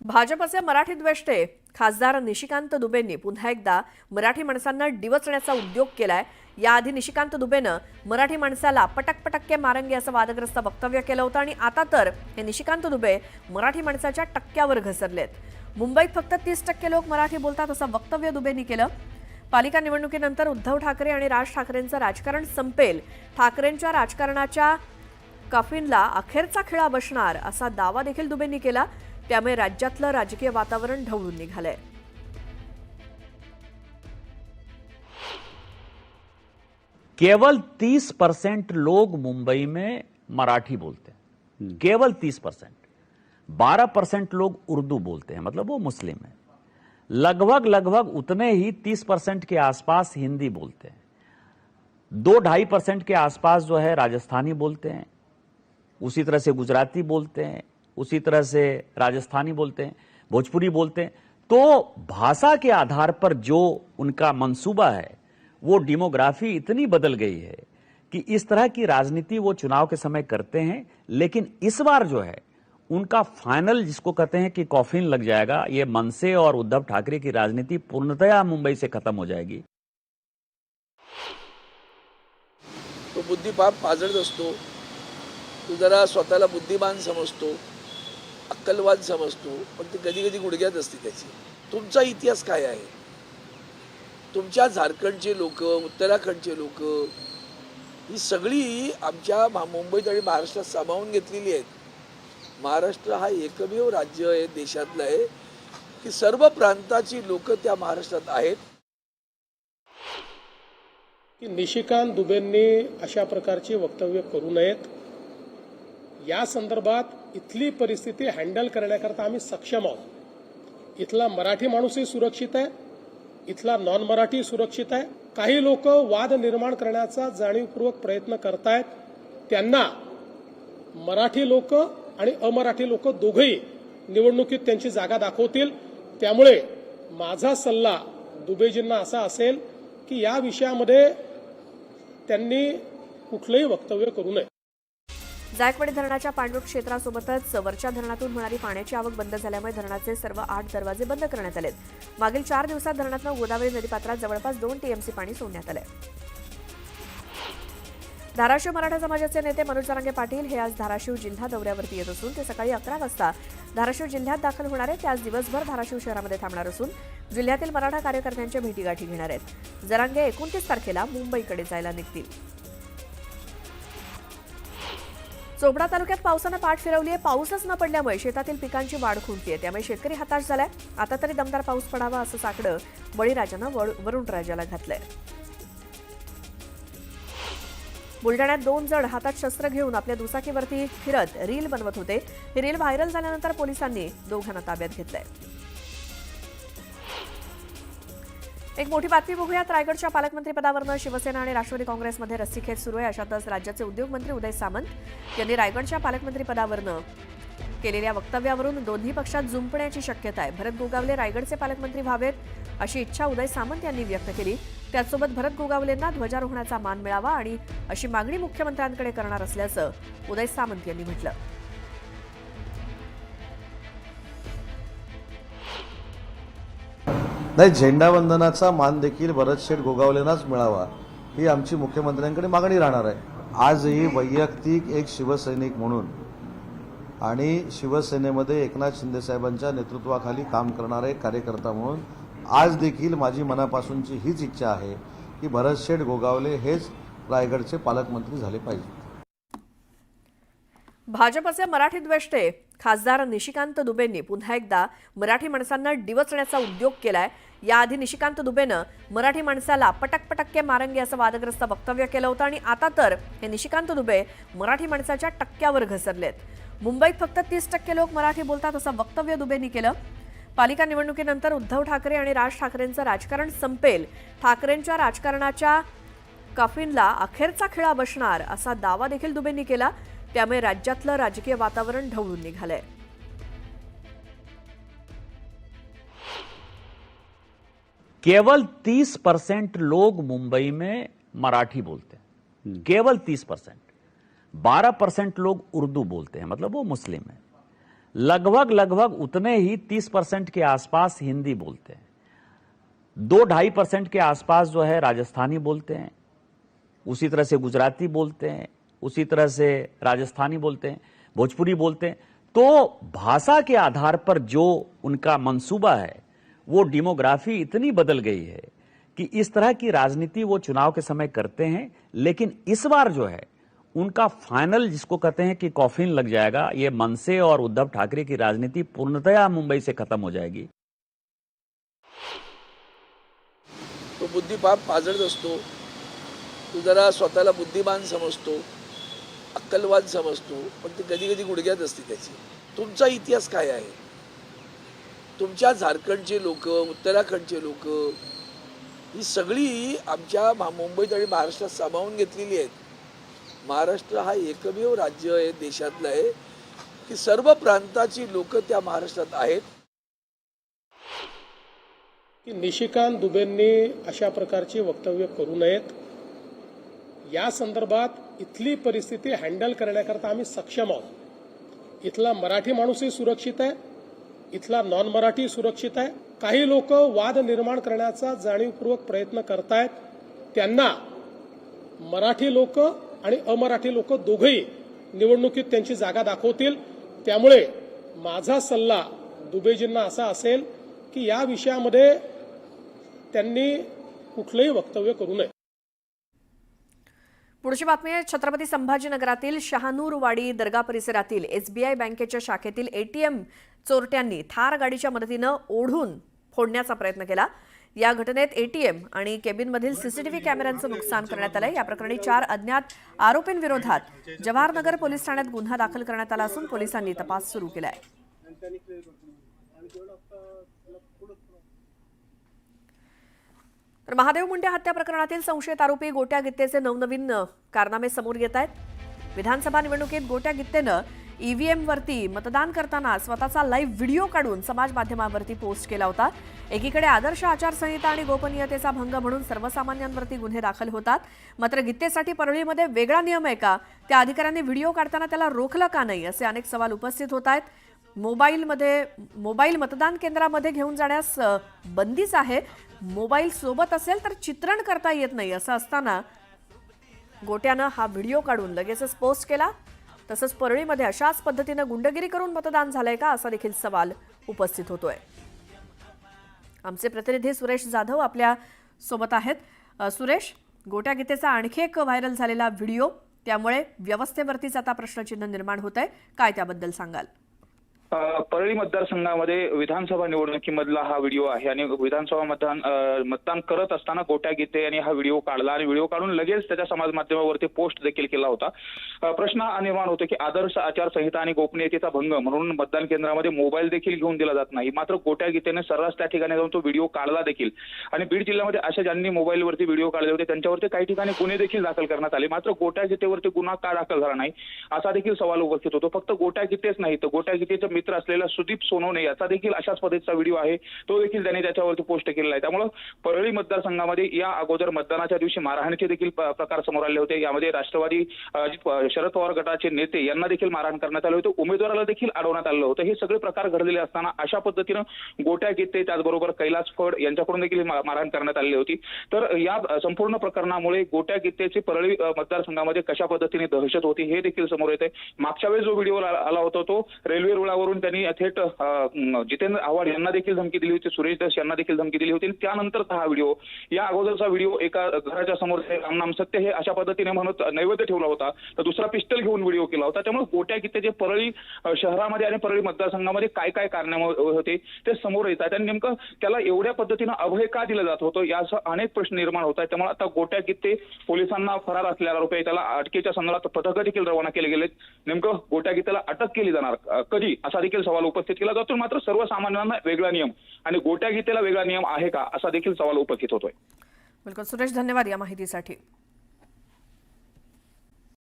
भाजपचे मराठी द्वेष्टे खासदार निशिकांत दुबेंनी पुन्हा एकदा मराठी माणसांना डिवचण्याचा उद्योग केलाय। याआधी निशिकांत दुबेनं मराठी माणसाला पटक पटक्के मारंगे असं वादग्रस्त वक्तव्य केलं होतं आणि आता तर हे निशिकांत दुबे मराठी माणसाच्या टक्क्यावर घसरलेत। मुंबईत फक्त 30% लोक मराठी बोलतात असं वक्तव्य दुबेंनी केलं। पालिका निवडणुकीनंतर उद्धव ठाकरे आणि राज ठाकरेंचं राजकारण संपेल, ठाकरेंच्या राजकारणाच्या कफीनला अखेरचा खिळा बसणार असा दावा देखील दुबेंनी केला। त्यामुळे राज्यातलं राजकीय वातावरण ढवळून निघालंय। केवल 30% लोग मुंबई में मराठी बोलते हैं, केवल 30%। 12% लोग उर्दू बोलते हैं, मतलब वो मुस्लिम है। लगभग उतने ही 30% के आसपास हिंदी बोलते हैं। 2-2.5% के आसपास जो है राजस्थानी बोलते हैं, उसी तरह से गुजराती बोलते हैं, उसी तरह से राजस्थानी बोलते हैं, भोजपुरी बोलते हैं। तो भाषा के आधार पर जो उनका मंसूबा है वो डेमोग्राफी इतनी बदल गई है कि इस तरह की राजनीति वो चुनाव के समय करते हैं। लेकिन इस बार जो है उनका फाइनल, जिसको कहते हैं कि कॉफिन लग जाएगा, ये मनसे और उद्धव ठाकरे की राजनीति पूर्णतया मुंबई से खत्म हो जाएगी। तो बुद्धिपाप पाजळत असतो, तो जरा स्वतःला बुद्धिमान समजतो, अक्कलवाद समजतो, पण ती कधी कधी गुडघ्यात असते त्याची। तुमचा इतिहास काय आहे? तुमच्या झारखंडचे लोक, उत्तराखंडचे लोक ही सगळी आमच्या मुंबईत आणि महाराष्ट्रात सामावून घेतलेली आहेत। महाराष्ट्र हा एकमेव राज्य आहे देशातलं आहे की सर्व प्रांताची लोक त्या महाराष्ट्रात आहेत। की निशिकांत दुबेंनी अशा प्रकारची वक्तव्य करू नयेत। या संदर्भात इथली परिस्थिती हँडल करण्याकरता आम्ही सक्षम आहोत। इथला मराठी माणूसही सुरक्षित आहे, इथला नॉन मराठी सुरक्षित आहे। काही लोक वाद निर्माण करण्याचा जाणीवपूर्वक प्रयत्न करतायत, त्यांना मराठी लोक आणि अमराठी लोक दोघेही निवडणुकीत त्यांची जागा दाखवतील। त्यामुळे माझा सल्ला दुबेजींना असा असेल की या विषयामध्ये त्यांनी कुठलंही वक्तव्य करू नये। जायकवाडी धरणाच्या पाणलोट क्षेत्रासोबतच वरच्या धरणातून होणारी पाण्याची आवक बंद झाल्यामुळे धरणाचे सर्व 8 दरवाजे बंद करण्यात आलेत। मागील 4 दिवसात धरणातून गोदावरी नदीपात्रात जवळपास 2 टीएमसी पाणी सोडण्यात आले। धाराशिव मराठा समाजाचे नेते मनोज जरांगे पाटील हे आज धाराशिव जिल्हा दौऱ्यावरती येत असून ते सकाळी 11 वाजता धाराशिव जिल्ह्यात दाखल होणार आहेत। ते आज दिवसभर धाराशिव शहरामध्ये थांबणार असून जिल्ह्यातील मराठा कार्यकर्त्यांच्या भेटीगाठी घेणार आहेत। जरांगे 29 तारखेला मुंबईकडे जायला निघतील। चोपडा तालुक्यात पावसानं पाठ फिरवली आहे। पाऊसच न पडल्यामुळे शेतातील पिकांची वाढ खुंटलीये, त्यामुळे शेतकरी हताश झालाय। आता तरी दमदार पाऊस पडावा असं साकडं बळीराजानं वरुणराजाला घातलंय। बुलढाण्यात 2 जण हातात शस्त्र घेऊन आपल्या दुचाकीवरती फिरत रील बनवत होते। ही रील व्हायरल झाल्यानंतर पोलिसांनी दोघांना ताब्यात घेतलंय। एक मोठी बातमी बघूयात। रायगडच्या पालकमंत्रीपदावरून शिवसेना आणि राष्ट्रवादी काँग्रेसमध्ये रस्सीखेच सुरू आहे। अशातच राज्याचे उद्योगमंत्री उदय सामंत यांनी रायगडच्या पालकमंत्रीपदावरून केलेल्या वक्तव्यावरून दोन्ही पक्षात जुंपण्याची शक्यता आहे। भरत गोगावले रायगडचे पालकमंत्री व्हावेत अशी इच्छा उदय सामंत यांनी व्यक्त केली। त्याचसोबत भरत गोगावलेंना ध्वजारोहणाचा मान मिळावा आणि अशी मागणी मुख्यमंत्र्यांकडे करणार असल्याचं उदय सामंत यांनी म्हटलं। नाही, झेंडावंदनाचा मान देखील भरतशेठ गोगावलेंनाच मिळावा ही आमची मुख्यमंत्र्यांकडे मागणी राहणार आहे। आजही वैयक्तिक एक शिवसैनिक म्हणून आणि शिवसेनेमध्ये एकनाथ शिंदे साहेबांच्या नेतृत्वाखाली काम करणारे कार्यकर्ता म्हणून आज देखील माझी मनापासूनची हीच इच्छा आहे की भरतशेठ गोगावले हेच रायगडचे पालकमंत्री झाले पाहिजे। भाजपचे मराठी द्वेष्टे खासदार निशिकांत दुबेंनी पुन्हा एकदा मराठी माणसांना डिवचण्याचा उद्योग केलाय। याआधी निशिकांत दुबेनं मराठी माणसाला पटक पटक्के मारंगे असं वादग्रस्त वक्तव्य केलं होतं आणि आता तर हे निशिकांत दुबे मराठी माणसाच्या टक्क्यावर घसरलेत। मुंबईत फक्त 30% लोक मराठी बोलतात असं वक्तव्य दुबेंनी केलं। पालिका निवडणुकीनंतर उद्धव ठाकरे आणि राज ठाकरेंचं राजकारण संपेल, ठाकरेंच्या राजकारणाच्या कफीनला अखेरचा खिळा बसणार असा दावा देखील दुबेंनी केला। त्यामुळे राज्यातलं राजकीय वातावरण ढवळून निघालंय। केवल 30% लोग मुंबई में मराठी बोलते हैं, केवल 30%। 12% लोग उर्दू बोलते हैं, मतलब वो मुस्लिम है। लगभग उतने ही 30% के आसपास हिंदी बोलते हैं। 2-2.5% के आसपास जो है राजस्थानी बोलते हैं, उसी तरह से गुजराती बोलते हैं, उसी तरह से राजस्थानी बोलते हैं, भोजपुरी बोलते हैं। तो भाषा के आधार पर जो उनका मंसूबा है, वो डेमोग्राफी इतनी बदल गई है कि इस तरह की राजनीति वो चुनाव के समय करते हैं। लेकिन इस बार जो है उनका फाइनल, जिसको कहते हैं कि कॉफिन लग जाएगा, ये मनसे और उद्धव ठाकरे की राजनीति पूर्णतया मुंबई से खत्म हो जाएगी। तो बुद्धिपाप पाजळत असतो, तो जरा स्वतःला बुद्धिमान समजतो, अक्कलवाद समजतो, पण ती कधी कधी गुडघ्यात असते त्याची. तुमचा इतिहास काय आहे? तुमच्या झारखंडचे लोक, उत्तराखंडचे लोक, ही सगळी आमच्या मुंबईत आणि महाराष्ट्रात सामावून घेतलेली आहेत. महाराष्ट्र हा एकमेव राज्य आहे, देशातलं आहे की सर्व प्रांताची लोक त्या महाराष्ट्रात आहेत. की निशिकांत दुबेंनी अशा प्रकारची वक्तव्य करू नयेत. या संदर्भात इथली परिस्थिती हँडल करण्याकरता आम्ही सक्षम आहोत. इथला मराठी माणूसही सुरक्षित आहे, इथला नॉन मराठी सुरक्षित आहे. काही लोक वाद निर्माण करण्याचा जाणीवपूर्वक प्रयत्न करतायत. त्यांना मराठी लोक आणि अमराठी लोक दोघेही निवडणुकीत त्यांची जागा दाखवतील. त्यामुळे माझा सल्ला दुबेजींना असा असेल की या विषयामध्ये त्यांनी कुठलंही वक्तव्य करू नये. पुढची बातमी आहे. छत्रपती संभाजीनगरातील शहानूरवाडी दर्गा परिसरातील एसबीआय बँकेच्या शाखेतील एटीएम चोरट्यांनी थार गाडीच्या मदतीनं ओढून फोडण्याचा प्रयत्न केला. या घटनेत एटीएम आणि केबिनमधील सीसीटीव्ही कॅमेऱ्यांचं नुकसान करण्यात आलंय. या प्रकरणी 4 अज्ञात आरोपींविरोधात जवाहरनगर पोलीस ठाण्यात गुन्हा दाखल करण्यात आला असून पोलिसांनी तपास सुरू केलाय. तर महादेव मुंडे हत्या प्रकरणातील संशयित आरोपी गोट्या गित्तेचे नवनवीन कारनामे समोर येत आहेत. विधानसभा निवडणुकीत गोट्या गित्तेनं ईव्हीएमवरती मतदान करताना स्वतःचा लाईव्ह व्हिडिओ काढून समाज माध्यमांवरती पोस्ट केला होता. एकीकडे आदर्श आचारसंहिता आणि गोपनीयतेचा भंग म्हणून सर्वसामान्यांवरती गुन्हे दाखल होतात. मात्र गित्तेसाठी परळीमध्ये वेगळा नियम आहे का? त्या अधिकाऱ्यांनी व्हिडिओ काढताना त्याला रोखलं का नाही, असे अनेक सवाल उपस्थित होत आहेत. मोबाईल मतदान केंद्रामध्ये घेऊन जाण्यास बंदीच आहे. मोबाईल सोबत असेल तर चित्रण करता येत नाही. असं असताना गोट्यानं हा व्हिडिओ काढून लगेचच पोस्ट केला. तसंच परळीमध्ये अशाच पद्धतीनं गुंडगिरी करून मतदान झालंय का, असा देखील सवाल उपस्थित होतोय. आमचे प्रतिनिधी सुरेश जाधव आपल्या सोबत आहेत. सुरेश, गोट्या गीतेचा आणखी एक व्हायरल झालेला व्हिडिओ, त्यामुळे व्यवस्थेवरतीच आता प्रश्नचिन्ह निर्माण होत आहे. काय त्याबद्दल सांगाल? परळी मतदारसंघामध्ये विधानसभा निवडणुकीमधला हा व्हिडिओ आहे आणि विधानसभा मतदान करत असताना गोट्या गीते यांनी हा व्हिडिओ काढला आणि व्हिडिओ काढून लगेच त्याच्या समाज माध्यमावरती पोस्ट देखील केला होता. प्रश्न निर्माण होतो की आदर्श आचारसंहिता आणि गोपनीयतेचा भंग म्हणून मतदान केंद्रामध्ये मोबाईल देखील घेऊन दिला जात नाही. मात्र गोट्या गीतेने सर्रास त्या ठिकाणी जाऊन तो व्हिडिओ काढला देखील आणि बीड जिल्ह्यामध्ये अशा ज्यांनी मोबाईलवरती व्हिडिओ काढले होते त्यांच्यावरती काही ठिकाणी गुन्हे देखील दाखल करण्यात आले. मात्र गोट्या गीतेवरती गुन्हा का दाखल झाला नाही, असा देखील सवाल उपस्थित होतो. फक्त गोट्या गीतेच नाही तर गोट्या गीतेचे मित्र असलेला सुदीप सोनवणे याचा देखील अशाच पद्धतीचा व्हिडिओ आहे, तो देखील त्यांनी त्याच्यावरती पोस्ट केलेला आहे. त्यामुळे परळी मतदारसंघामध्ये या अगोदर मतदानाच्या दिवशी मारहाणीचे देखील प्रकार समोर आले होते. यामध्ये राष्ट्रवादी शरद पवार गटाचे नेते यांना देखील मारहाण करण्यात आले होते, उमेदवाराला देखील अडवण्यात आलं होतं. हे सगळे प्रकार घडलेले असताना अशा पद्धतीनं गोट्या गीते त्याचबरोबर कैलास फड यांच्याकडून देखील मारहाण करण्यात आली होती. तर या संपूर्ण प्रकरणामुळे गोट्या गीतेची परळी मतदारसंघामध्ये कशा पद्धतीने दहशत होती हे देखील समोर येते. मागच्या वेळेस जो व्हिडिओ आला होता तो रेल्वे रुळावरून त्यांनी थेट जितेंद्र आव्हाड यांना देखील धमकी दिली होती, सुरेश दस यांना देखील धमकी दिली होती. त्यानंतरचा हा व्हिडिओ, या अगोदरचा व्हिडिओ एका घराच्या समोर रामनाम सत्य हे अशा पद्धतीने म्हणत नैवेद्य ठेवला होता, तर दुसरा पिस्टल घेऊन व्हिडिओ केला होता. त्यामुळे गोट्या गीतेचे परळी शहरामध्ये आणि परळी मतदारसंघामध्ये काय काय कारणे होते ते समोर येतात आणि नेमकं त्याला एवढ्या पद्धतीनं अभय का दिलं जात होतं याचा अनेक प्रश्न निर्माण होत आहेत. त्यामुळे आता गोट्या गीते पोलिसांना फरार असलेला आरोपी त्याला अटकेच्या संदर्भात पथकं देखील रवाना केले गेलेत. नेमकं गोट्या गीतेला अटक केली जाणार कधी, असा देखील सवाल उपस्थित केला जातो. मात्र सर्वसामान्यांना वेगळा नियम आणि गोट्या गीतेला वेगळा नियम आहे का, असा देखील सवाल उपस्थित होतोय. बिलकुल सुरेश, धन्यवाद या माहितीसाठी.